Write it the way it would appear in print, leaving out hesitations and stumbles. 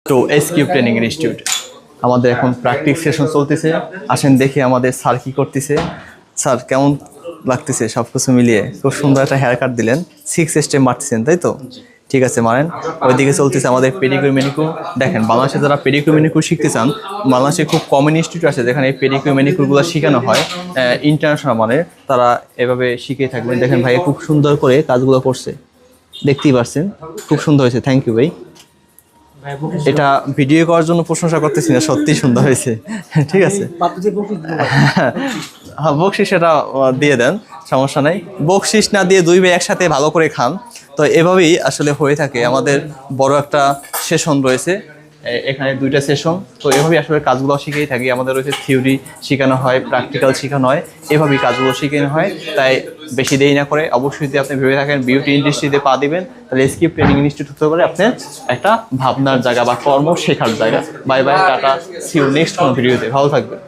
তো SQ training institute আমাদের এখন প্র্যাকটিস সেশন চলতেছে। আসেন দেখি আমাদের স্যার কি করতেছে। স্যার কেমন লাগতেছে সব কিছু মিলিয়ে? খুব সুন্দর একটা হেয়ার কাট দিলেন, 6 স্টেপ মারতেছেন তাই তো? ঠিক আছে মারেন। ওইদিকে চলতেছে আমাদের পেডিকিউর ম্যানিকিউর। দেখেন বাংলাদেশে যারা পেডিকিউর ম্যানিকিউর শিখতে চান, বাংলাদেশে খুব কমন ইনস্টিটিউট আছে যেখানে এই পেডিকিউর ম্যানিকিউরগুলো শেখানো হয় ইন্টারন্যাশনাল মানের। তারা এভাবে শিখিয়ে থাকবেন। দেখেন ভাই খুব সুন্দর করে কাজগুলো করছে, দেখতেই পাচ্ছেন খুব সুন্দর হয়েছে। থ্যাংক ইউ ভাই। এটা ভিডিও করার জন্য প্রশংসা করতেছি না, সত্যি সুন্দর হয়েছে। ঠিক আছে, হ্যাঁ বকশিস এটা দিয়ে দেন, সমস্যা নেই। বকশিস না দিয়ে দুই ভাই একসাথে ভালো করে খান। তো এভাবেই আসলে হয়ে থাকে। আমাদের বড় একটা সেশন রয়েছে, এখানে 2টা সেশন। তো এভাবেই আসলে কাজগুলো শিখেই থাকি। আমাদের রয়েছে থিওরি শেখানো হয়, প্র্যাকটিক্যাল শেখানো হয়, এভাবেই কাজগুলো শেখানো হয়। তাই বেশি দেরি না করে অবশ্যই যদি আপনি ভেবে থাকেন বিউটি ইন্ডাস্ট্রিতে পা দিবেন, তাহলে এসকিউ ট্রেনিং ইনস্টিটিউট হতে পারে আপনার একটা ভাবনার জায়গা বা কর্ম শেখার জায়গা। Bye bye, tata, see you next কোনো ভিডিওতে। ভালো থাকবেন।